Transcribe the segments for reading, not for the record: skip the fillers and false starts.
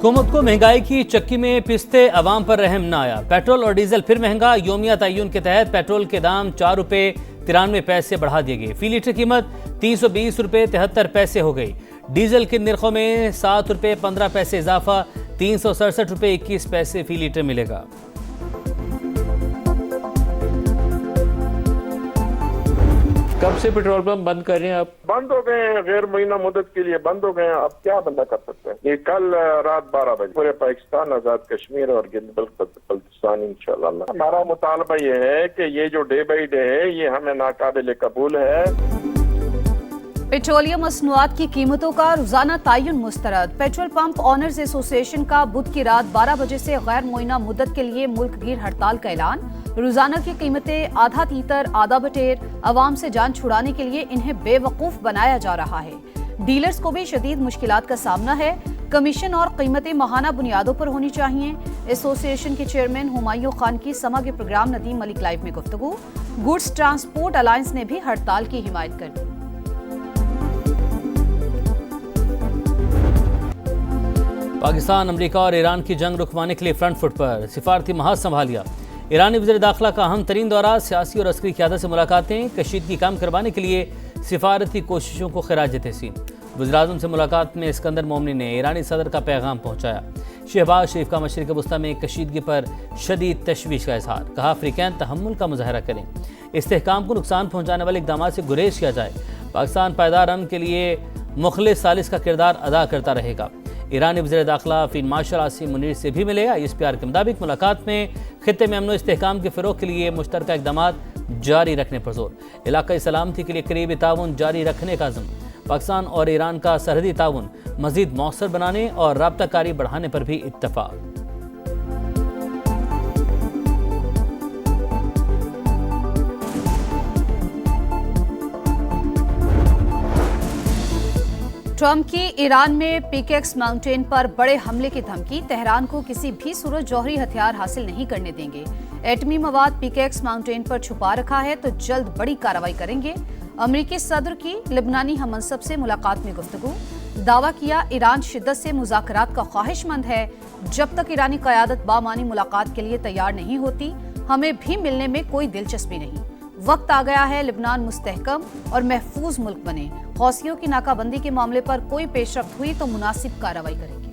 हुकूमत को महंगाई की चक्की में पिसते अवाम पर रहम न आया। पेट्रोल और डीजल फिर महंगा। योमिया तय्युन के तहत पेट्रोल के दाम 4 रुपये 93 पैसे बढ़ा दिए गए। फी लीटर कीमत 320 रुपये 73 पैसे हो गई। डीजल के निर्खों में 7 रुपये 15 पैसे इजाफा 367 रुपये 21 पैसे फी लीटर मिलेगा। कब से पेट्रोल पंप बंद कर रहे हैं आप? बंद हो गए हैं, गैर मुइना मुद्दत के लिए बंद हो गए हैं। अब क्या बंदा कर सकते हैं? ये कल रात 12 बजे पूरे पाकिस्तान, आजाद कश्मीर और बल्तिस्तान इंशाल्लाह। हमारा मुतालबा ये है कि ये जो डे बाई डे है ये हमें नाकाबिल कबूल है। पेट्रोलियम मसनूआत की कीमतों का रोजाना तयन मुस्तरद। पेट्रोल पंप ऑनर्स एसोसिएशन का बुध की रात 12 बजे से गैर मुइना मुद्दत के लिए मुल्क भर हड़ताल का ऐलान। रोजाना की कीमतें आधा तीतर आधा बटेर, अवाम से जान छुड़ाने के लिए इन्हें बेवकूफ बनाया जा रहा है। डीलर्स को भी शदीद मुश्किलात का सामना है। कमीशन और कीमतें माहाना बुनियादों पर होनी चाहिए। एसोसिएशन के चेयरमैन हुमायूं खान की समा के प्रोग्राम नदीम मलिक लाइव में गुफ्तगू। गुड्स ट्रांसपोर्ट अलायंस ने भी हड़ताल की हिमायत कर दी। पाकिस्तान, अमेरिका और ईरान की जंग रुकवाने के लिए फ्रंट फुट पर। सिफारती महाज संभाल लिया। ईरानी वज़ीर दाखिला का अहम तरीन दौरा। सियासी और अस्करी क़यादत से मुलाकातें। कशीदगी कम करवाने के लिए सिफारती कोशिशों को खिराज तहसीन। वज़ीर-ए-आज़म से मुलाकात में इस्कंदर मोमनी ने ईरानी सदर का पैगाम पहुँचाया। शहबाज शरीफ का मशरिक़ वस्ती में कशीदगी पर शदीद तशवीश का इजहार। कहा अफ्रीकैन तहम्मुल का मुजाहरा करें, इस्तेहकाम को नुकसान पहुँचाने वाले इक़दाम से गुरेज किया जाए। पाकिस्तान पायदार अमन के लिए मुखलिस सालिस का किरदार अदा करता रहेगा। ईरानी वज़ीर दाखिला फील्ड मार्शल आसिम मुनीर से भी मिले। ISPR के मुताबिक मुलाकात में खित्ते में अमन इस्तेहकाम के फ़रोग़ के लिए मुश्तरका इक़दाम जारी रखने पर जोर। इलाक़ाई सलामती के लिए करीबी ताउन जारी रखने का अज़्म। पाकिस्तान और ईरान का सरहदी ताउन मज़ीद मौसर बनाने और राब्ताकारी बढ़ाने पर भी इत्तफ़ाक़। ट्रंप की ईरान में पिकेक्स माउंटेन पर बड़े हमले की धमकी। तेहरान को किसी भी सूरत जौहरी हथियार हासिल नहीं करने देंगे। एटमी मवाद पिकेक्स माउंटेन पर छुपा रखा है तो जल्द बड़ी कार्रवाई करेंगे। अमेरिकी सदर की लिबनानी हममनसब से मुलाकात में गुफ्तगू। दावा किया ईरान शिद्दत से मुज़ाकरात का ख्वाहिशमंद है। जब तक ईरानी क़यादत बामानी मुलाकात के लिए तैयार नहीं होती, हमें भी मिलने में कोई दिलचस्पी नहीं। वक्त आ गया है लिबनान मुस्तहकम और महफूज मुल्क बने। हौसियों की नाकाबंदी के मामले पर कोई पेशरफ्त हुई तो मुनासिब कार्रवाई करेंगे।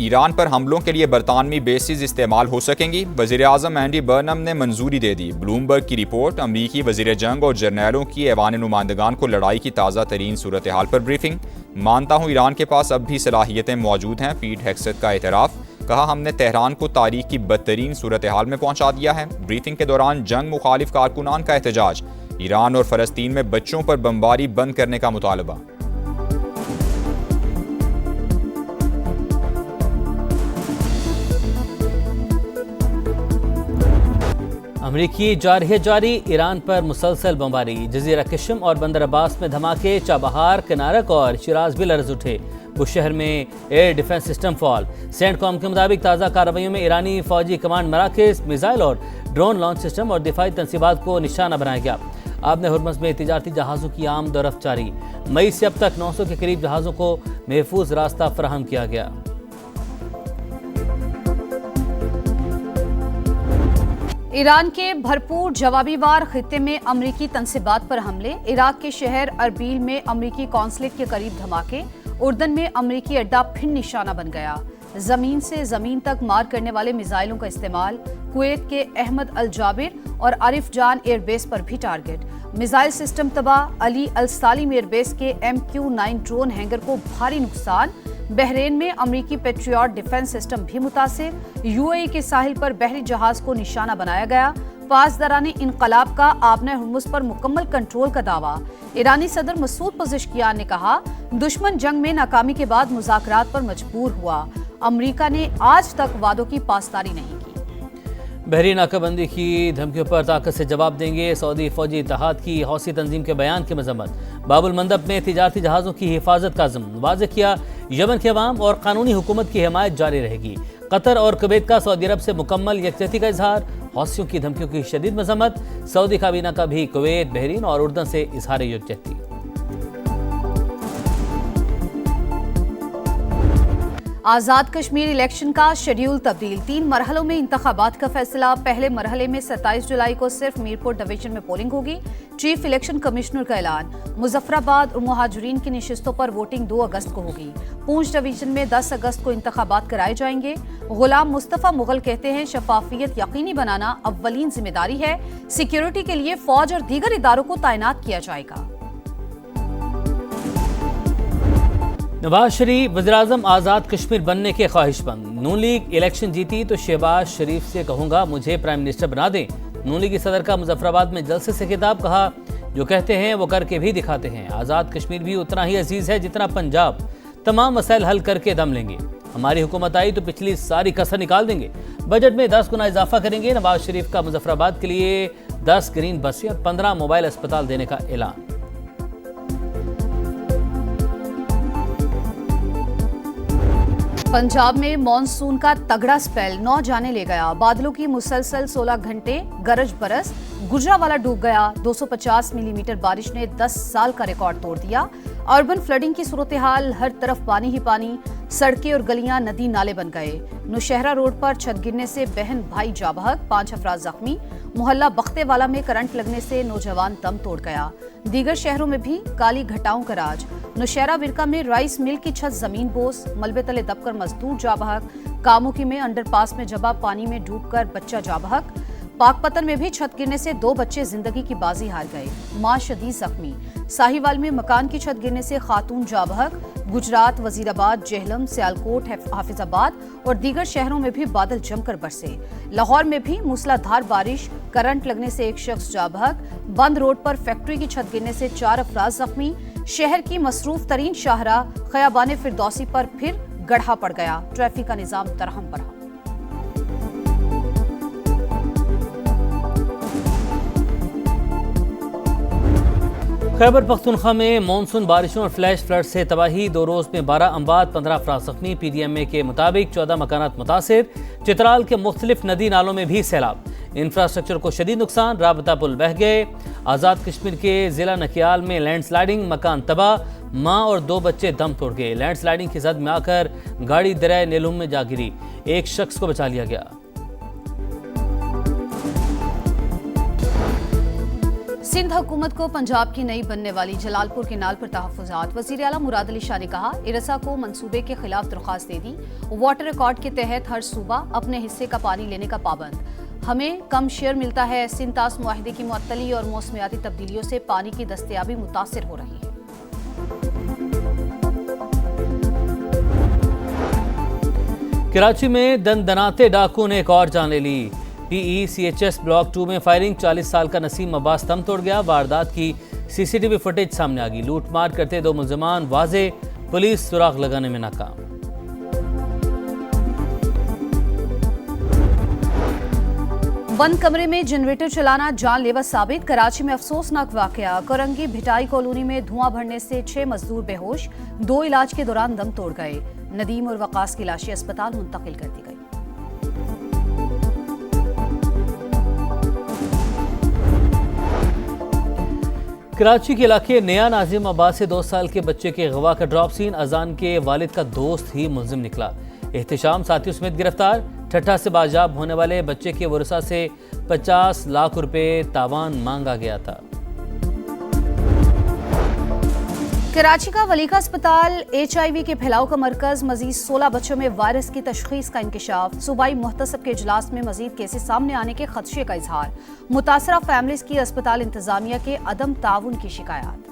ईरान पर हमलों के लिए बरतानवी बेसिस इस्तेमाल हो सकेंगी। वज़ीर-ए-आज़म एंडी बर्नम ने मंजूरी दे दी। ब्लूमबर्ग की रिपोर्ट। अमरीकी वज़ीर जंग और जर्नैलों की ऐवान नुमाइंदगान को लड़ाई की ताज़ा तरीन सूरत हाल पर ब्रीफिंग। मानता हूँ ईरान के पास अब भी सलाहियतें मौजूद हैं। पीट हेग्सेथ का एतराफ़। कहा हमने तेहरान को तारीख की बदतरीन सूरत हाल में पहुंचा दिया है। ब्रीफिंग के दौरान जंग मुखालिफ कारकुनान का एहतजाज। ईरान और फ़लस्तीन में बच्चों पर बमबारी बंद करने का मुतालबा। अमरीकी जारी ईरान पर मुसलसल बमबारी। जजीरा किशम और बंदर अब्बास में धमाके। चाबहार, किनारक और शिराज भी लर्ज उठे। बुशहर में air defence system fall. CENTCOM के मुताबिक ताज़ा कार्रवाइयों में ईरानी फौजी कमांड मराकज़, मिसाइल और ड्रोन लॉन्च सिस्टम और दिफाई तनसीबात को निशाना बनाया गया। आबने हुर्मुज़ में तिजारती जहाज़ों की आमद और रफ्त जारी। मई से अब तक 900 के करीब जहाज़ों को महफूज रास्ता फराहम किया गया। ईरान के भरपूर जवाबी वार खित्ते में अमरीकी तनसीबात पर हमले। इराक के शहर अरबील में अमरीकी कौंसलेट के करीब धमाके। उर्दन में अमरीकी अड्डा फिर निशाना बन गया। जमीन से जमीन तक मार करने वाले मिसाइलों का इस्तेमाल। कुवैत के अहमद अल जाबिर और आरिफ जान एयरबेस पर भी टारगेट। मिसाइल सिस्टम तबाह। अली अल सालिम एयरबेस के MQ-9 ड्रोन हैंगर को भारी नुकसान। बहरीन में अमरीकी पेट्रियट डिफेंस सिस्टम भी मुतासिर। UAE के साहिल पर बहरी जहाज को निशाना बनाया गया। पासदाराने इनकलाब का आबने हुर्मुज़ पर मुकम्मल कंट्रोल का दावा। ईरानी सदर मसूद पज़ेश्कियान ने कहा दुश्मन जंग में नाकामी के बाद मुज़ाकरात पर मजबूर हुआ। अमरीका ने आज तक वादों की पासदारी नहीं की। बहरीन नाकाबंदी की धमकियों पर ताकत से जवाब देंगे। सऊदी फौजी इत्तेहाद की हौसी तंजीम के बयान की मजम्मत। बाबुल मंदब में तिजारती जहाज़ों की हिफाजत का अज़्म। वाज़ेह किया यमन के अवाम और कानूनी हुकूमत की हिमायत जारी रहेगी। कतर और कुवैत का सऊदी अरब से मुकम्मल यकजहती का इजहार। हौसियों की धमकियों की शदीद मजम्मत। सऊदी काबीना का भी कुवैत, बहरीन और उर्दन से इजहार यकजहती। आज़ाद कश्मीर इलेक्शन का शेड्यूल तब्दील, 3 मरहलों में इंतखाबात का फैसला। पहले मरहले में 27 जुलाई को सिर्फ मीरपुर डिवीजन में पोलिंग होगी। चीफ इलेक्शन कमिश्नर का ऐलान। मुजफ्फराबाद और मुहाजिरीन की नशिस्तों पर वोटिंग 2 अगस्त को होगी। पूंछ डिवीजन में 10 अगस्त को इंतखाबात कराए जाएंगे। गुलाम मुस्तफ़ा मुगल कहते हैं शफाफियत यकीनी बनाना अव्वलीन जिम्मेदारी है। सिक्योरिटी के लिए फौज और दीगर इदारों को तैनात किया जाएगा। नवाज शरीफ वज़ीर-ए-आज़म आज़ाद कश्मीर बनने के ख्वाहिशमंद। नून लीग इलेक्शन जीती तो शहबाज शरीफ से कहूंगा मुझे प्राइम मिनिस्टर बना दें। नून लीग सदर का मुजफ्फराबाद में जलसे से खिताब, कहा जो कहते हैं वो करके भी दिखाते हैं। आज़ाद कश्मीर भी उतना ही अजीज है जितना पंजाब। तमाम मसाइल हल करके दम लेंगे। हमारी हुकूमत आई तो पिछली सारी कसर निकाल देंगे। बजट में 10 गुना इजाफा करेंगे। नवाज शरीफ का मुजफ्फराबाद के लिए 10 ग्रीन बसें और 15 मोबाइल अस्पताल देने का ऐलान। पंजाब में मॉनसून का तगड़ा स्पेल 9 जाने ले गया। बादलों की मुसलसल 16 घंटे गरज बरस, गुजरावाला डूब गया। 250 मिलीमीटर बारिश ने 10 साल का रिकॉर्ड तोड़ दिया। अर्बन फ्लडिंग की सूरत हाल, हर तरफ पानी ही पानी, सड़कें और गलियां नदी नाले बन गए। नौशहरा रोड पर छत गिरने से बहन भाई जाँ बहक, 5 अफराद जख्मी। मोहल्ला बख्तेवाला में करंट लगने से नौजवान दम तोड़ गया। दीगर शहरों में भी काली घटाओं का राज। नौशहरा विरका में राइस मिल की छत जमीन बोस, मलबे तले दबकर मजदूर जाँ बहक। कामुकी में अंडरपास में जबा पानी में डूबकर बच्चा जाँ बहक। पाकपतन में भी छत गिरने से 2 बच्चे जिंदगी की बाजी हार गए, मां शदीद जख्मी। साहिवाल में मकान की छत गिरने से खातून जाँ बहक। गुजरात, वजीराबाद, जेहलम, सियालकोट, हाफिजाबाद और दीगर शहरों में भी बादल जमकर बरसे। लाहौर में भी मूसलाधार बारिश, करंट लगने से 1 शख्स जाँ बहक। बंद रोड पर फैक्ट्री की छत गिरने से 4 अफराद जख्मी। शहर की मसरूफ तरीन शाहराह खयाबान फिरदौसी पर फिर गड्ढा पड़ गया। ट्रैफिक का निजाम तरहम बरहम। खैबर पख्तूनख्वा में मानसून बारिशों और फ्लैश फ्लड से तबाही, 2 रोज में 12 अमवात, 15 अफराद जख्मी। PDMA के मुताबिक 14 मकानात मुतासिर। चित्राल के मुख्तलिफ नदी नालों में भी सैलाब। इंफ्रास्ट्रक्चर को शदीद नुकसान, राबता पुल बह गए। आज़ाद कश्मीर के जिला नकियाल में लैंडस्लाइडिंग, मकान तबाह, मां और 2 बच्चे दम तोड़ गए। लैंडस्लाइडिंग की जद में आकर गाड़ी दरिया नीलम में जा गिरी, 1 शख्स को बचा लिया गया। सिंध हुकूमत को पंजाब की नई बनने वाली जलालपुर केनाल पर तहफ़्फ़ुज़ात। वज़ीर आला मुराद अली शाह ने कहा इरसा को मंसूबे के खिलाफ दरख्वास्त दे दी। वाटर रिकॉर्ड के तहत हर सूबा अपने हिस्से का पानी लेने का पाबंद। हमें कम शेयर मिलता है। सिंध तास मुआहदे की मुअत्तली और मौसमियाती तब्दीलियों से पानी की दस्तयाबी मुतासिर हो रही है। कराची में दनदनाते डाकू ने एक और जान ले ली। PECHS ब्लॉक 2 में फायरिंग, 40 साल का नसीम अब्बास दम तोड़ गया। वारदात की CCTV फुटेज सामने आ गई। लूटमार करते 2 मुलजमान वाजे, पुलिस सुराग लगाने में नाकाम। बंद कमरे में जनरेटर चलाना जानलेवा साबित। कराची में अफसोसनाक वाकया, कोरंगी भिटाई कॉलोनी में धुआं भरने से 6 मजदूर बेहोश, 2 इलाज के दौरान दम तोड़ गए। नदीम और वकास की लाशें अस्पताल मुंतकिल कर दी गई। कराची के इलाके नया नाजिमाबाद से 2 साल के बच्चे के गवा का ड्रॉप सीन। अजान के वालिद का दोस्त ही मुलजिम निकला। एहतिशाम साथियों समेत गिरफ्तार। ठट्ठा से बाजाब होने वाले बच्चे के वरसा से 50 लाख रुपए तावान मांगा गया था। कराची का वलीका अस्पताल HIV के फैलाव का मरकज। मजीद 16 बच्चों में वायरस की तशखीस का इंकशाफ। सूबाई मुहतसब के इजलास में मजीद केसेस सामने आने के खदशे का इजहार। मुतासरा फैमिलीज की अस्पताल इंतजामिया के अदम ताउन की शिकायत।